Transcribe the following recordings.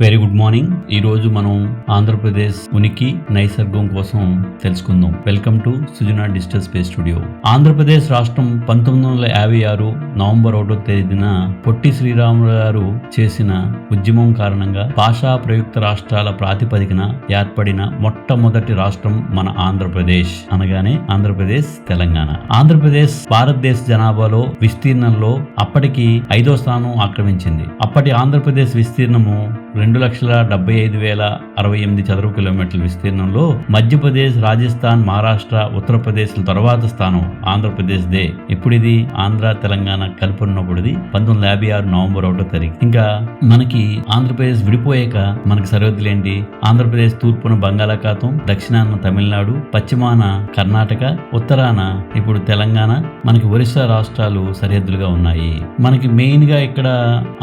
Very good morning. ఈ రోజు మనం ఆంధ్రప్రదేశ్ ఉనికి నైసర్గం కోసం తెలుసుకుందాం. Welcome to Sujana digital space studio. Andhra Pradesh రాష్ట్రం 1956 నవంబర్ 1వ తేదీన పొట్టి శ్రీరాములు గారు చేసిన ఉద్యమం కారణంగా భాషా ప్రయుక్త రాష్ట్రాల ప్రాతిపదికన ఏర్పడిన మొట్టమొదటి రాష్ట్రం మన ఆంధ్రప్రదేశ్. అనగానే ఆంధ్రప్రదేశ్, తెలంగాణ. ఆంధ్రప్రదేశ్ భారతదేశ జనాభాలో విస్తీర్ణంలో అప్పటికి 5వ స్థానం ఆక్రమించింది. అప్పటి ఆంధ్రప్రదేశ్ విస్తీర్ణము 2,75,068 చదరపు కిలోమీటర్ల విస్తీర్ణంలో మధ్యప్రదేశ్, రాజస్థాన్, మహారాష్ట్ర, ఉత్తరప్రదేశ్ తర్వాత స్థానం ఆంధ్రప్రదేశ్ దే. ఇప్పుడు ఇది ఆంధ్ర, తెలంగాణ కలిపి ఉన్నప్పుడు 1956 నవంబర్ 1వ తారీఖు. ఇంకా మనకి ఆంధ్రప్రదేశ్ విడిపోయాక మనకి సరిహద్దులు ఏంటి? ఆంధ్రప్రదేశ్ తూర్పున బంగాళాఖాతం, దక్షిణాన తమిళనాడు, పశ్చిమాన కర్ణాటక, ఉత్తరాన ఇప్పుడు తెలంగాణ, మనకి ఒరిస్సా రాష్ట్రాలు సరిహద్దులుగా ఉన్నాయి. మనకి మెయిన్ గా ఇక్కడ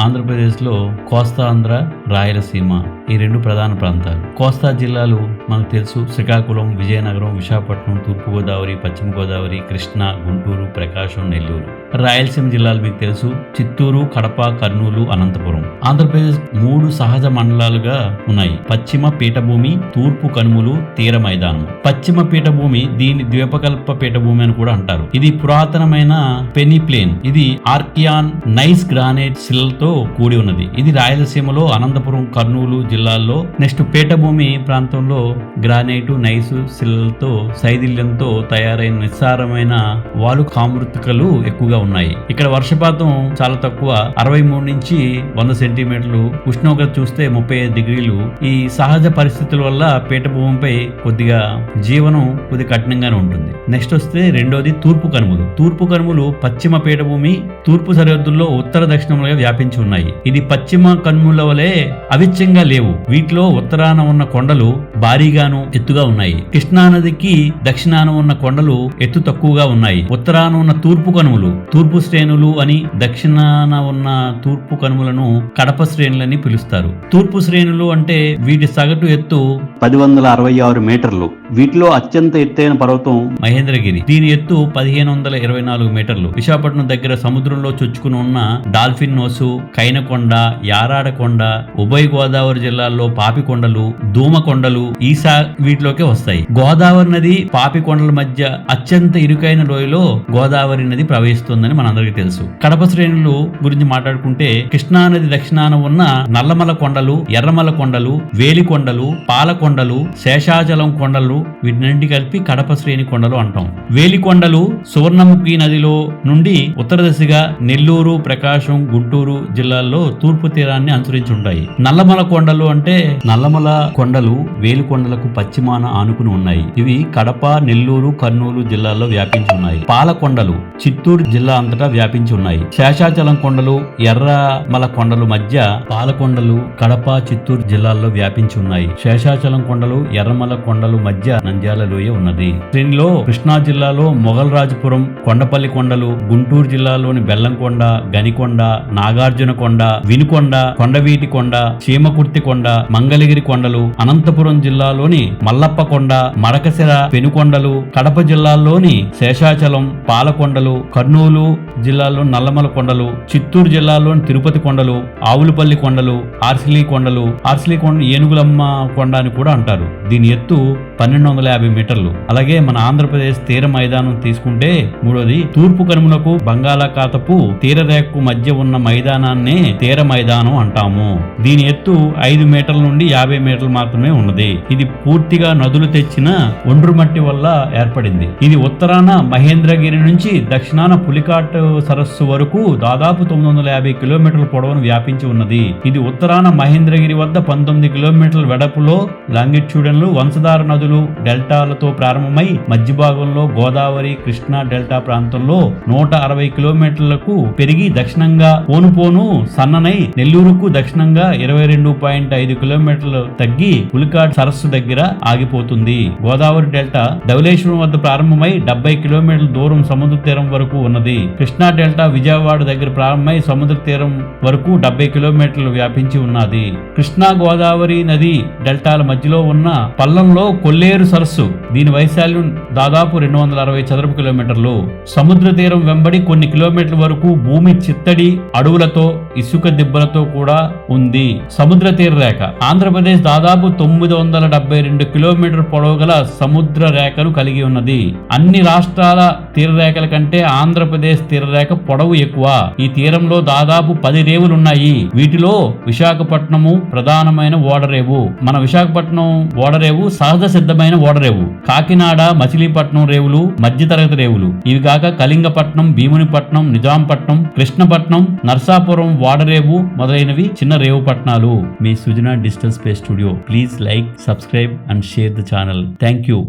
ఆంధ్రప్రదేశ్ లో కోస్తా ఆంధ్ర, రాయలసీమ ఈ రెండు ప్రధాన ప్రాంతాలు. కోస్తా జిల్లాలు మనకు తెలుసు: శ్రీకాకుళం, విజయనగరం, విశాఖపట్నం, తూర్పుగోదావరి, పశ్చిమ గోదావరి, కృష్ణా, గుంటూరు, ప్రకాశం, నెల్లూరు. రాయలసీమ జిల్లాలు మీకు తెలుసు: చిత్తూరు, కడప, కర్నూలు, అనంతపురం. ఆంధ్రప్రదేశ్ 3 సహజ మండలాలుగా ఉన్నాయి: పశ్చిమ పీఠభూమి, తూర్పు కనుమలు, తీర మైదానం. పశ్చిమ పీఠభూమి, దీని ద్వీపకల్ప పీఠభూమి అని కూడా అంటారు. ఇది పురాతనమైన పెనిప్లేన్. ఇది ఆర్కియాన్ నైస్ గ్రానైట్ శిలతో కూడి ఉన్నది. ఇది రాయలసీమలో అనంతపురం, కర్నూలు జిల్లాల్లో. నెక్స్ట్ పీఠభూమి ప్రాంతంలో గ్రానైట్, నైస్ శిలలతో శైథిల్యంతో తయారైన నిస్సారమైన వాలు కామృతికలు ఎక్కువగా ఉన్నాయి. ఇక్కడ వర్షపాతం చాలా తక్కువ, 63 నుంచి 100 సెంటీమీటర్లు. ఉష్ణోగ్రత చూస్తే 35 డిగ్రీలు. ఈ సహజ పరిస్థితుల వల్ల పీఠభూమిపై కొద్దిగా జీవనం కొద్దిగా కఠినంగానే ఉంటుంది. నెక్స్ట్ వస్తే రెండోది తూర్పు కనుమలు. తూర్పు కనుమలు పశ్చిమ పీఠభూమి తూర్పు సరిహద్దుల్లో ఉత్తర దక్షిణంలో వ్యాపించి ఉన్నాయి. ఇది పశ్చిమ కనుమల వలె అవిచ్ఛిన్నంగా లేవు. వీటిలో ఉత్తరాన ఉన్న కొండలు భారీగాను ఎత్తుగా ఉన్నాయి. కృష్ణా నదికి దక్షిణాన ఉన్న కొండలు ఎత్తు తక్కువగా ఉన్నాయి. ఉత్తరాన ఉన్న తూర్పు కనుమలు తూర్పు శ్రేణులు అని, దక్షిణాన ఉన్న తూర్పు కనుమలను కడప శ్రేణులని పిలుస్తారు. తూర్పు శ్రేణులు అంటే వీటి సగటు ఎత్తు 1066 మీటర్లు. వీటిలో అత్యంత ఎత్తైన పర్వతం మహేంద్రగిరి. దీని ఎత్తు 1544 మీటర్లు. విశాఖపట్నం దగ్గర సముద్రంలో చొచ్చుకుని ఉన్న డాల్ఫిన్ నోసు, కైనకొండ, యారాడకొండ, ఉభయ గోదావరి జిల్లాల్లో పాపికొండలు, దూమకొండలు వీటిలోకే వస్తాయి. గోదావరి నది పాపికొండల మధ్య అత్యంత ఇరుకైన లోయలో గోదావరి నది ప్రవహిస్తుందని మనందరికీ తెలుసు. కడప శ్రేణులు గురించి మాట్లాడుకుంటే కృష్ణా నది దక్షిణాన ఉన్న నల్లమల కొండలు, ఎర్రమల కొండలు, వేలికొండలు, పాలకొండలు, శేషాచలం కొండలు, వీటినంటి కలిపి కడప శ్రేణి కొండలు అంటాం. వేలికొండలు సువర్ణముఖి నదిలో నుండి ఉత్తర దిశగా నెల్లూరు, ప్రకాశం, గుంటూరు జిల్లాల్లో తూర్పు తీరాన్ని అనుసరించి ఉంటాయి. నల్లమల కొండలు అంటే నల్లమల కొండలు వేలికొండలకు పశ్చిమాన ఆనుకుని ఉన్నాయి. ఇవి కడప, నెల్లూరు, కర్నూలు జిల్లాల్లో వ్యాపించి ఉన్నాయి. పాలకొండలు చిత్తూరు జిల్లా అంతటా వ్యాపించి ఉన్నాయి. శేషాచలం కొండలు, ఎర్రమల కొండలు మధ్య పాలకొండలు కడప, చిత్తూరు జిల్లాల్లో వ్యాపించి ఉన్నాయి. శేషాచలం కొండలు, ఎర్రమల కొండలు మధ్య నంద్యాల లోయ ఉన్నది. దీనిలో కృష్ణా జిల్లాలో మొగల్రాజపురం, కొండపల్లి కొండలు, గుంటూరు జిల్లాలోని బెల్లంకొండ, గనికొండ, నాగార్జున కొండ, వినుకొండ, కొండవీటి కొండ, చీమకుర్తి కొండ, మంగళగిరి కొండలు, అనంతపురం జిల్లాలోని మల్లప్ప కొండ, మడకశిర, పెనుకొండలు, కడప జిల్లాలోని శేషాచలం, పాలకొండలు, కర్నూలు జిల్లాలో నల్లమల కొండలు, చిత్తూరు జిల్లాలోని తిరుపతి కొండలు, ఆవులపల్లి కొండలు, ఆర్సిలీ కొండలు. ఆర్సిలీ కొండ ఏనుగులమ్మ కొండ అని కూడా అంటారు. దీని ఎత్తు 1250 మీటర్లు. అలాగే మన ఆంధ్రప్రదేశ్ తీర మైదానం తీసుకుంటే మూడోది తూర్పు కనుమలకు బంగాళాఖాతపు తీరరేఖకు మధ్య ఉన్న మైదానాన్నే తీర మైదానం అంటాము. దీని ఎత్తు 5 మీటర్ల నుండి 50 మీటర్లు మాత్రమే ఉన్నది. ఇది పూర్తిగా నదులు తెచ్చిన ఒండ్రు మట్టి వల్ల ఏర్పడింది. ఇది ఉత్తరాన మహేంద్రగిరి నుంచి దక్షిణాన పులికాట్ సరస్సు వరకు దాదాపు 950 కిలోమీటర్ల పొడవును వ్యాపించి ఉన్నది. ఇది ఉత్తరాన మహేంద్రగిరి వద్ద 19 కిలోమీటర్ల వెడపులో లాంగిట్యూడన్లు వంశధార నదులు డెల్టాలతో ప్రారంభమై మధ్య భాగంలో గోదావరి, కృష్ణా డెల్టా ప్రాంతంలో 160 కిలోమీటర్లకు పెరిగి దక్షిణంగా పోను సన్ననై నెల్లూరుకు దక్షిణంగా 22.5 కిలోమీటర్లు తగ్గి పులికాట్ సరస్సు దగ్గర ఆగిపోతుంది. గోదావరి డెల్టా ధవళేశ్వరం వద్ద ప్రారంభమై 70 కిలోమీటర్ల దూరం సముద్ర తీరం వరకు ఉన్నది. కృష్ణా కృష్ణా డెల్టా విజయవాడ దగ్గర ప్రారంభమై సముద్ర తీరం వరకు 70 కిలోమీటర్లు వ్యాపించి ఉన్నది. కృష్ణా గోదావరి నది డెల్టాల మధ్యలో ఉన్న పల్లంలో కొల్లేరు సరస్సు, దీని వైశాల్యం దాదాపు 260 చదరపు కిలోమీటర్లు. సముద్ర తీరం వెంబడి కొన్ని కిలోమీటర్ల వరకు భూమి చిత్తడి అడవులతో ఇసుక దిబ్బలతో కూడా ఉంది. సముద్ర తీర రేఖ ఆంధ్రప్రదేశ్ దాదాపు 972 కిలోమీటర్ పొడవు గల సముద్ర రేఖను కలిగి ఉన్నది. అన్ని రాష్ట్రాల తీరరేఖల కంటే ఆంధ్రప్రదేశ్ తీరరేఖ పొడవు ఎక్కువ. ఈ తీరంలో దాదాపు 10 రేవులున్నాయి. వీటిలో విశాఖపట్నము ప్రధానమైన ఓడరేవు. మన విశాఖపట్నం ఓడరేవు సహజ సిద్ధమైన ఓడరేవు. కాకినాడ, మచిలీపట్నం రేవులు మధ్యతరగతి రేవులు. ఇవి కాక కళింగపట్నం, భీమునిపట్నం, నిజాంపట్నం, కృష్ణపట్నం, నర్సాపురం ఓడరేవు మొదలైనవి చిన్న రేవు పట్టణాలు. మీ Sujana digital space studio. Please like, subscribe and share the channel. Thank you.